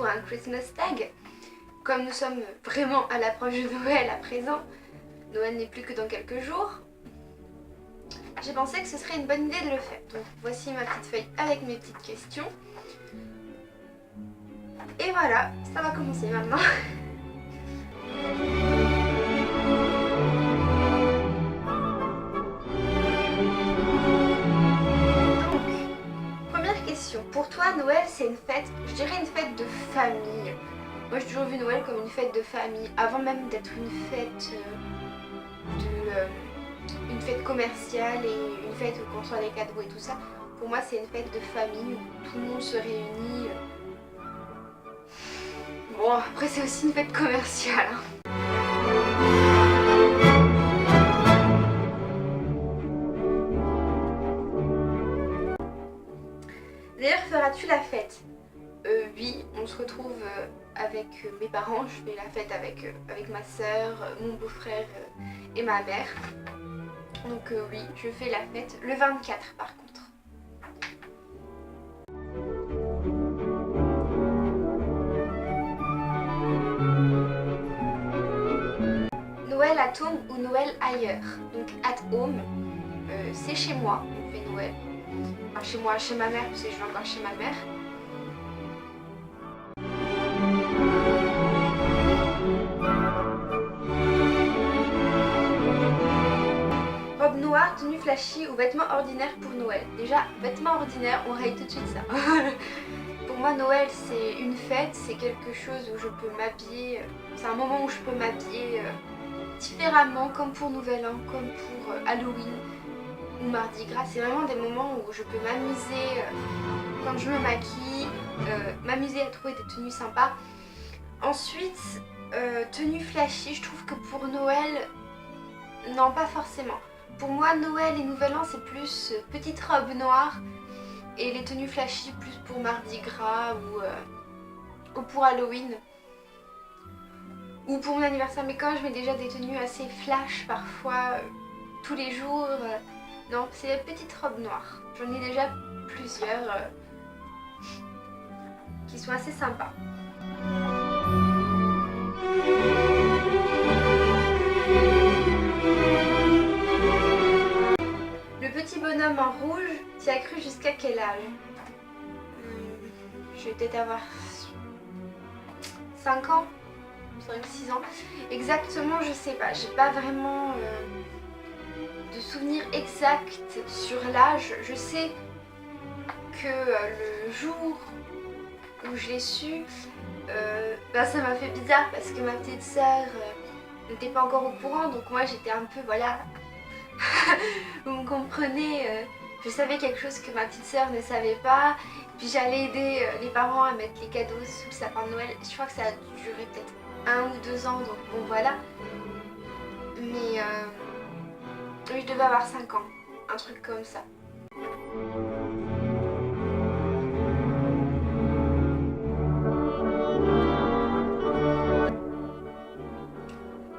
pour un Christmas tag. Comme nous sommes vraiment à l'approche de Noël à présent, Noël n'est plus que dans quelques jours, j'ai pensé que ce serait une bonne idée de le faire. Donc voici ma petite feuille avec mes petites questions. Et voilà, ça va commencer maintenant. Donc, première question. Pour toi, Noël, c'est une fête, je dirais une fête de famille. Moi, j'ai toujours vu Noël comme une fête de famille, avant même d'être une fête une fête commerciale et une fête où on reçoit les cadeaux et tout ça. Pour moi, c'est une fête de famille où tout le monde se réunit. Bon, après, c'est aussi une fête commerciale. D'ailleurs, feras-tu la fête? Oui, on se retrouve avec mes parents. Je fais la fête avec ma soeur, mon beau-frère et ma mère. Donc oui, je fais la fête le 24 par contre. Noël at home ou Noël ailleurs? Donc at home, c'est chez moi, on fait Noël. Enfin, chez moi, chez ma mère, parce que je vais encore chez ma mère. Robe noire, tenue flashy ou vêtements ordinaires pour Noël? Déjà, vêtements ordinaires, on raye tout de suite ça. Pour moi, Noël, c'est une fête, c'est quelque chose où je peux m'habiller, c'est un moment où je peux m'habiller différemment, comme pour Nouvel An, comme pour Halloween ou Mardi Gras. C'est vraiment des moments où je peux m'amuser quand je me maquille, m'amuser à trouver des tenues sympas. Ensuite, tenue flashy, je trouve que pour Noël, non, pas forcément. Pour moi, Noël et Nouvel An, c'est plus petite robe noire et les tenues flashy plus pour Mardi Gras ou pour Halloween ou pour mon anniversaire. Mais quand je mets déjà des tenues assez flash parfois tous les jours, non, c'est les petites robes noires. J'en ai déjà plusieurs qui sont assez sympas. Le petit bonhomme en rouge, tu as cru jusqu'à quel âge? Je vais peut-être avoir 5 ans, 5-6 ans. Exactement, je sais pas. J'ai pas vraiment de souvenir exact sur l'âge. Je sais que le jour où je l'ai su, ça m'a fait bizarre parce que ma petite sœur n'était pas encore au courant. Donc moi j'étais un peu, voilà, vous me comprenez, je savais quelque chose que ma petite sœur ne savait pas. Puis j'allais aider les parents à mettre les cadeaux sous le sapin de Noël. Je crois que ça a duré peut-être 1 ou 2 ans, donc bon voilà. Mais oui, je devais avoir 5 ans, un truc comme ça.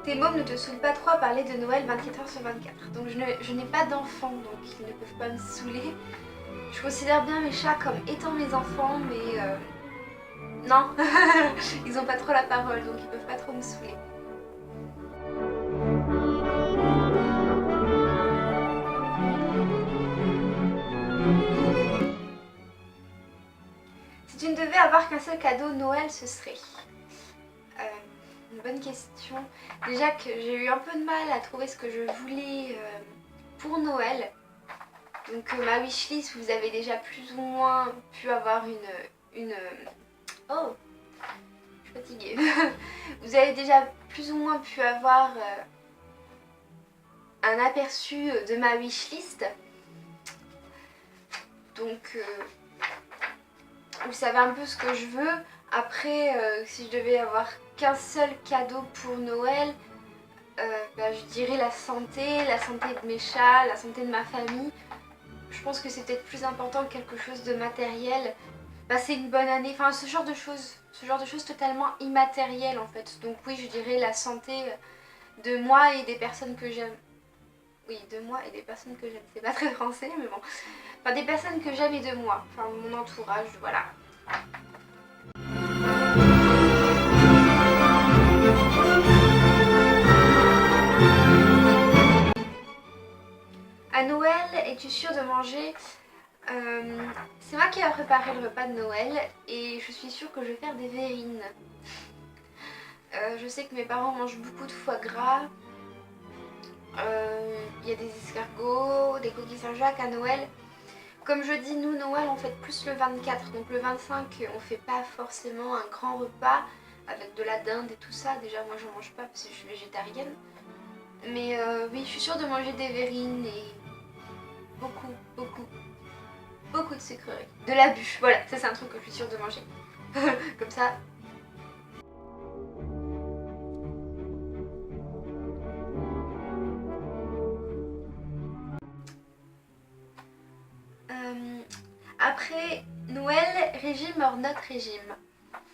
Tes mômes ne te saoulent pas trop à parler de Noël 24h/24. Donc je n'ai pas d'enfants, donc ils ne peuvent pas me saouler. Je considère bien mes chats comme étant mes enfants, mais non, ils n'ont pas trop la parole, donc ils peuvent pas trop me saouler. Si tu ne devais avoir qu'un seul cadeau Noël, ce serait une bonne question. Déjà que j'ai eu un peu de mal à trouver ce que je voulais pour Noël. Donc ma wishlist, vous avez déjà plus ou moins pu avoir une... Oh, je suis fatiguée. Vous avez déjà plus ou moins pu avoir un aperçu de ma wishlist. Donc vous savez un peu ce que je veux. Après, si je devais avoir qu'un seul cadeau pour Noël, je dirais la santé de mes chats, la santé de ma famille. Je pense que c'est peut-être plus important que quelque chose de matériel. Passer une bonne année, enfin ce genre de choses totalement immatérielles en fait. Donc oui, je dirais la santé de moi et des personnes que j'aime. Oui, de moi et des personnes que j'aime. C'est pas très français, mais bon. Enfin, des personnes que j'aime et de moi. Enfin, mon entourage, voilà. À Noël, es-tu sûre de manger C'est moi qui ai préparé le repas de Noël et je suis sûre que je vais faire des verrines. Je sais que mes parents mangent beaucoup de foie gras. Il y a des escargots, des coquilles Saint-Jacques à Noël. Comme je dis, nous, Noël, on fête plus le 24. Donc le 25, on fait pas forcément un grand repas avec de la dinde et tout ça. Déjà, moi, j'en mange pas parce que je suis végétarienne. Mais oui, je suis sûre de manger des verrines et beaucoup, beaucoup, beaucoup de sucreries. De la bûche, voilà, ça c'est un truc que je suis sûre de manger. Comme ça. Après, Noël, régime hors notre régime.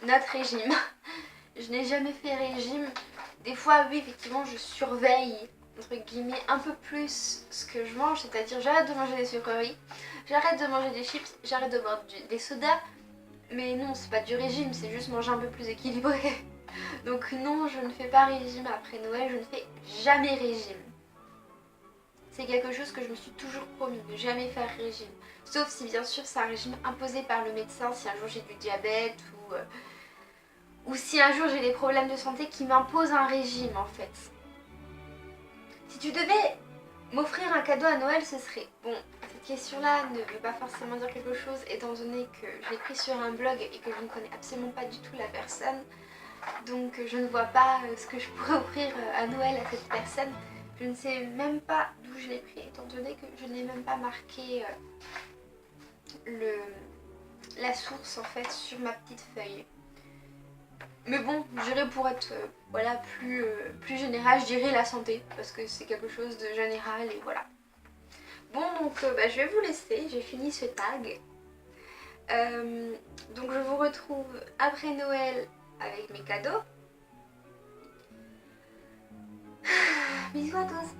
Notre régime. Je n'ai jamais fait régime. Des fois, oui, effectivement, je surveille, entre guillemets, un peu plus ce que je mange. C'est-à-dire, j'arrête de manger des sucreries, j'arrête de manger des chips, j'arrête de boire des sodas. Mais non, c'est pas du régime, c'est juste manger un peu plus équilibré. Donc non, je ne fais pas régime après Noël, je ne fais jamais régime. C'est quelque chose que je me suis toujours promis, de jamais faire régime. Sauf si bien sûr c'est un régime imposé par le médecin, si un jour j'ai du diabète ou si un jour j'ai des problèmes de santé qui m'imposent un régime en fait. Si tu devais m'offrir un cadeau à Noël, ce serait... Bon, cette question-là ne veut pas forcément dire quelque chose étant donné que je l'ai pris sur un blog et que je ne connais absolument pas du tout la personne. Donc je ne vois pas ce que je pourrais offrir à Noël à cette personne. Je ne sais même pas d'où je l'ai pris étant donné que je n'ai même pas marqué la source en fait sur ma petite feuille. Mais bon, je dirais pour être voilà, plus général, je dirais la santé parce que c'est quelque chose de général et voilà. Bon donc je vais vous laisser, j'ai fini ce tag. Donc je vous retrouve après Noël avec mes cadeaux. Bisous à tous.